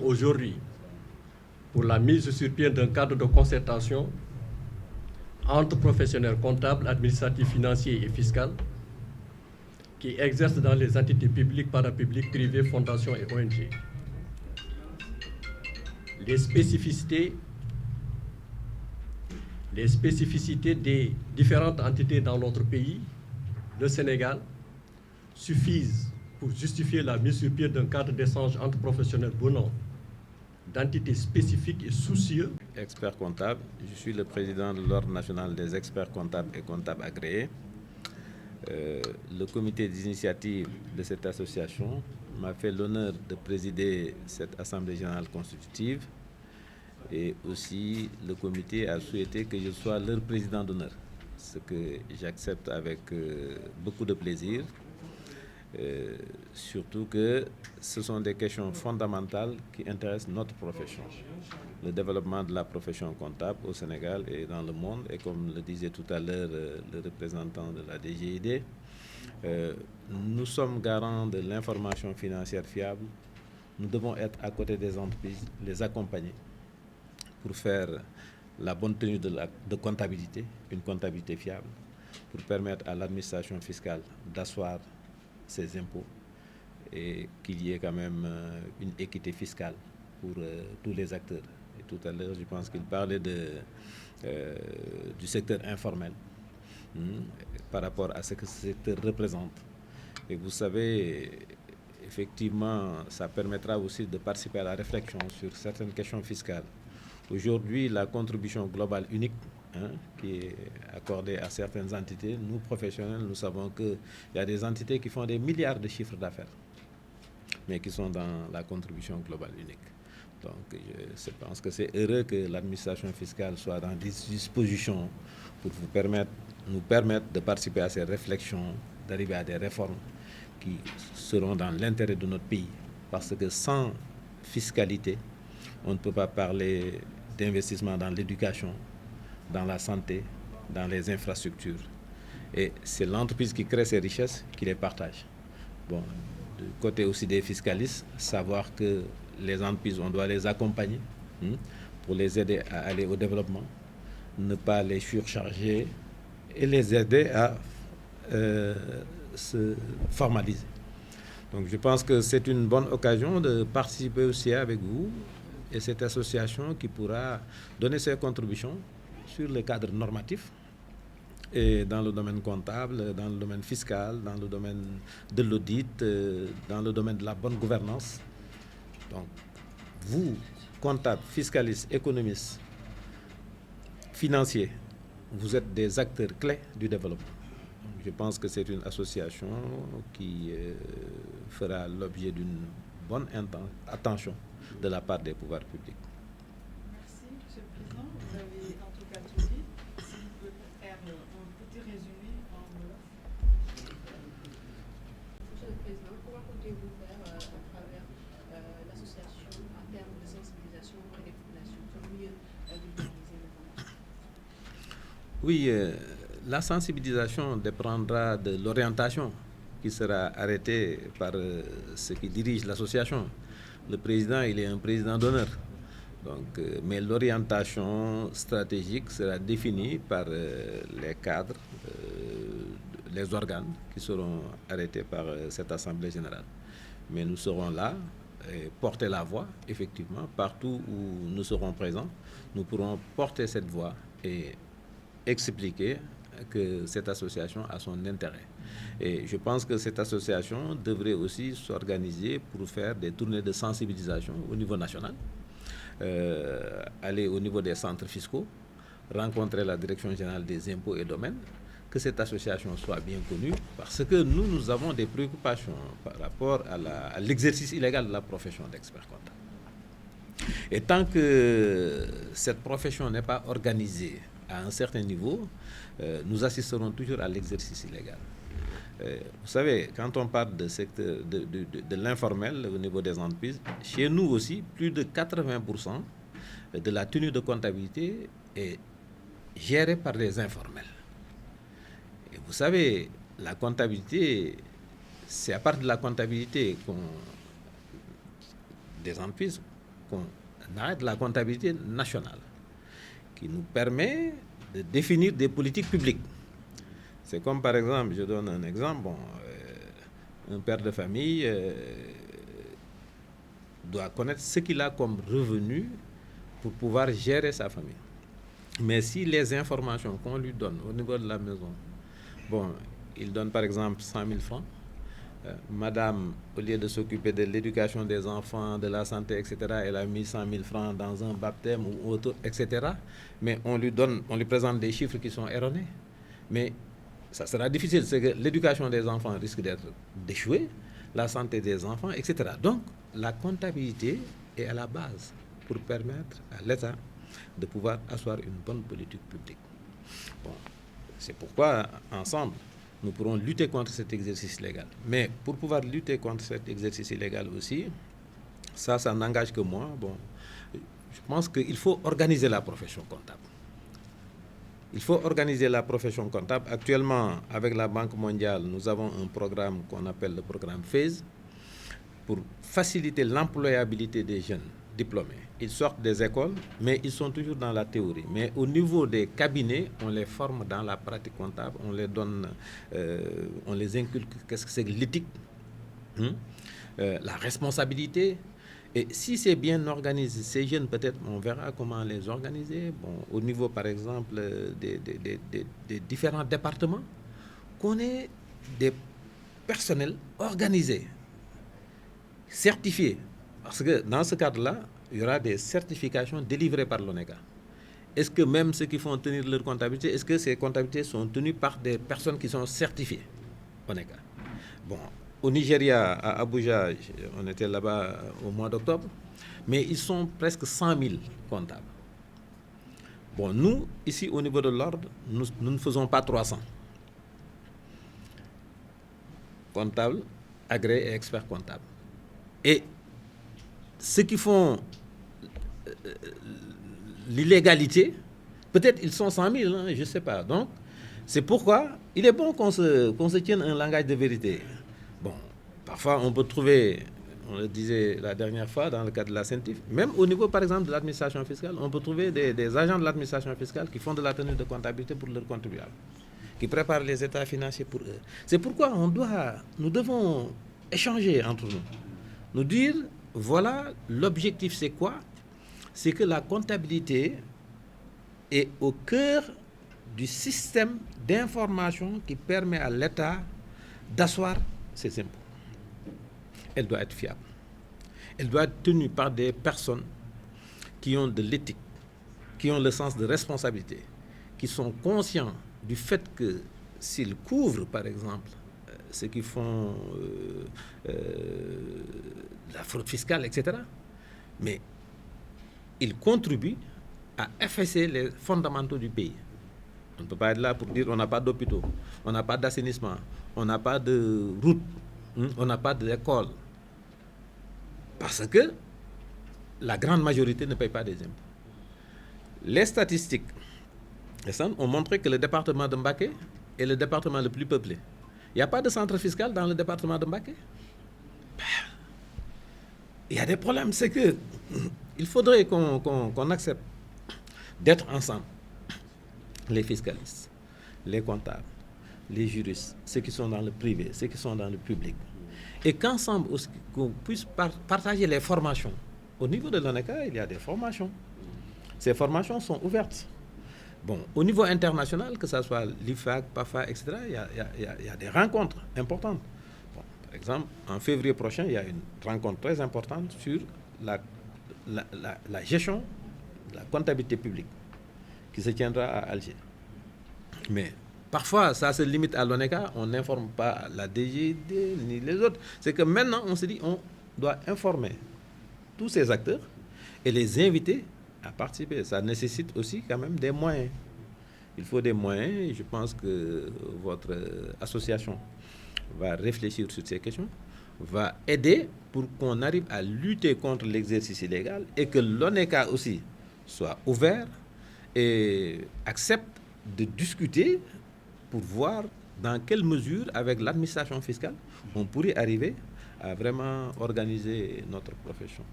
aujourd'hui pour la mise sur pied d'un cadre de concertation entre professionnels comptables, administratifs, financiers et fiscaux qui exercent dans les entités publiques, parapubliques, privées, fondations et ONG. Les spécificités des différentes entités dans notre pays, le Sénégal, suffisent pour justifier la mise sur pied d'un cadre d'échange entre professionnels venant d'entités spécifiques et soucieux. Expert comptable, je suis le président de l'Ordre national des experts comptables et comptables agréés. Le comité d'initiative de cette association m'a fait l'honneur de présider cette assemblée générale constitutive et aussi le comité a souhaité que je sois leur président d'honneur, ce que j'accepte avec beaucoup de plaisir. Surtout que ce sont des questions fondamentales qui intéressent notre profession. Le développement de la profession comptable au Sénégal et dans le monde, et comme le disait tout à l'heure le représentant de la DGID, nous sommes garants de l'information financière fiable. Nous devons être à côté des entreprises, les accompagner pour faire la bonne tenue de comptabilité, une comptabilité fiable, pour permettre à l'administration fiscale d'asseoir ses impôts et qu'il y ait quand même une équité fiscale pour tous les acteurs. Et tout à l'heure, je pense qu'il parlait du secteur informel par rapport à ce que ce secteur représente. Et vous savez, effectivement, ça permettra aussi de participer à la réflexion sur certaines questions fiscales. Aujourd'hui, la contribution globale unique qui est accordée à certaines entités, nous professionnels, nous savons qu'il y a des entités qui font des milliards de chiffres d'affaires, mais qui sont dans la contribution globale unique. Donc je pense que c'est heureux que l'administration fiscale soit dans des dispositions pour nous permettre de participer à ces réflexions, d'arriver à des réformes qui seront dans l'intérêt de notre pays. Parce que sans fiscalité, on ne peut pas parler d'investissement dans l'éducation, dans la santé, dans les infrastructures. Et c'est l'entreprise qui crée ces richesses qui les partage. Bon, du côté aussi des fiscalistes, savoir que les entreprises, on doit les accompagner pour les aider à aller au développement, ne pas les surcharger et les aider à se formaliser. Donc je pense que c'est une bonne occasion de participer aussi avec vous et cette association qui pourra donner ses contributions sur le cadre normatif et dans le domaine comptable, dans le domaine fiscal, dans le domaine de l'audit, dans le domaine de la bonne gouvernance. Donc, vous, comptables, fiscalistes, économistes, financiers, vous êtes des acteurs clés du développement. Donc, je pense que c'est une association qui fera l'objet d'une bonne attention de la part des pouvoirs publics. Merci, Monsieur le Président. Vous avez en tout cas tout dit. Si vous pouvez faire un petit résumé en wolof. Monsieur le Président, comment comptez-vous faire à travers l'association en termes de sensibilisation et d'explication pour mieux vulgariser l'information? Oui, la sensibilisation dépendra de l'orientation qui sera arrêtée par ceux qui dirigent l'association. Le président, il est un président d'honneur. Donc, mais l'orientation stratégique sera définie par les cadres, les organes qui seront arrêtés par cette Assemblée générale. Mais nous serons là et porter la voix, effectivement, partout où nous serons présents. Nous pourrons porter cette voix et expliquer que cette association a son intérêt. Et je pense que cette association devrait aussi s'organiser pour faire des tournées de sensibilisation au niveau national, aller au niveau des centres fiscaux, rencontrer la Direction générale des impôts et domaines, que cette association soit bien connue, parce que nous avons des préoccupations par rapport à l'exercice illégal de la profession d'expert comptable. Et tant que cette profession n'est pas organisée à un certain niveau, nous assisterons toujours à l'exercice illégal. Vous savez, quand on parle de secteur de l'informel au niveau des entreprises, chez nous aussi, plus de 80% de la tenue de comptabilité est gérée par les informels. Et vous savez, la comptabilité, c'est à part de la comptabilité des entreprises qu'on arrête la comptabilité nationale, qui nous permet de définir des politiques publiques. C'est comme par exemple, je donne un exemple, un père de famille doit connaître ce qu'il a comme revenu pour pouvoir gérer sa famille. Mais si les informations qu'on lui donne au niveau de la maison, il donne par exemple 100 000 francs, madame, au lieu de s'occuper de l'éducation des enfants, de la santé, etc., elle a mis 100 000 francs dans un baptême ou autre, etc. Mais on lui présente des chiffres qui sont erronés. Mais ça sera difficile, c'est que l'éducation des enfants risque d'échouer, la santé des enfants, etc. Donc, la comptabilité est à la base pour permettre à l'État de pouvoir asseoir une bonne politique publique. C'est pourquoi, ensemble, nous pourrons lutter contre cet exercice illégal. Mais pour pouvoir lutter contre cet exercice illégal aussi, ça n'engage que moi. Je pense qu'il faut organiser la profession comptable. Il faut organiser la profession comptable. Actuellement, avec la Banque mondiale, nous avons un programme qu'on appelle le programme FASE pour faciliter l'employabilité des jeunes diplômés. Ils sortent des écoles, mais ils sont toujours dans la théorie. Mais au niveau des cabinets, on les forme dans la pratique comptable, on les donne, on les inculque qu'est-ce que c'est que l'éthique, la responsabilité. Et si c'est bien organisé, ces jeunes, peut-être, on verra comment les organiser. Au niveau, par exemple, des différents départements, qu'on ait des personnels organisés, certifiés. Parce que dans ce cadre-là, il y aura des certifications délivrées par l'ONECA. Est-ce que même ceux qui font tenir leur comptabilité, est-ce que ces comptabilités sont tenues par des personnes qui sont certifiées ONECA? Au Nigeria, à Abuja, on était là-bas au mois d'octobre, mais ils sont presque 100 000 comptables. Nous, ici, au niveau de l'ordre, nous ne faisons pas 300. Comptables, agréés et experts comptables. Et ceux qui font l'illégalité, peut-être ils sont 100 000, je ne sais pas. Donc, c'est pourquoi il est bon qu'on se tienne un langage de vérité. Parfois, on peut trouver, on le disait la dernière fois dans le cadre de la CENTIF, même au niveau, par exemple, de l'administration fiscale, on peut trouver des agents de l'administration fiscale qui font de la tenue de comptabilité pour leurs contribuables, qui préparent les états financiers pour eux. C'est pourquoi nous devons échanger entre nous, nous dire, voilà, l'objectif c'est quoi? C'est que la comptabilité est au cœur du système d'information qui permet à l'État d'asseoir ses impôts. Elle doit être fiable. Elle doit être tenue par des personnes qui ont de l'éthique, qui ont le sens de responsabilité, qui sont conscients du fait que s'ils couvrent, par exemple, ceux qui font la fraude fiscale, etc., mais ils contribuent à effacer les fondamentaux du pays. On ne peut pas être là pour dire on n'a pas d'hôpitaux, on n'a pas d'assainissement, on n'a pas de route, on n'a pas d'école. Parce que la grande majorité ne paye pas des impôts. Les statistiques récentes ont montré que le département de Mbacké est le département le plus peuplé. Il n'y a pas de centre fiscal dans le département de Mbacké. Il y a des problèmes, c'est que il faudrait qu'on accepte d'être ensemble, les fiscalistes, les comptables, les juristes, ceux qui sont dans le privé, ceux qui sont dans le public, et qu'ensemble aussi, qu'on puisse partager les formations. Au niveau de l'ONECA, il y a des formations. Ces formations sont ouvertes. Au niveau international, que ce soit l'IFAC, PAFA, etc., il y a des rencontres importantes. Par exemple, en février prochain, il y a une rencontre très importante sur la gestion de la comptabilité publique qui se tiendra à Alger. Mais parfois, ça se limite à l'ONECA, on n'informe pas la DGD ni les autres. C'est que maintenant, on se dit on doit informer tous ces acteurs et les inviter à participer. Ça nécessite aussi quand même des moyens. Il faut des moyens. Je pense que votre association va réfléchir sur ces questions, va aider pour qu'on arrive à lutter contre l'exercice illégal et que l'ONECA aussi soit ouvert et accepte de discuter pour voir dans quelle mesure, avec l'administration fiscale, on pourrait arriver à vraiment organiser notre profession.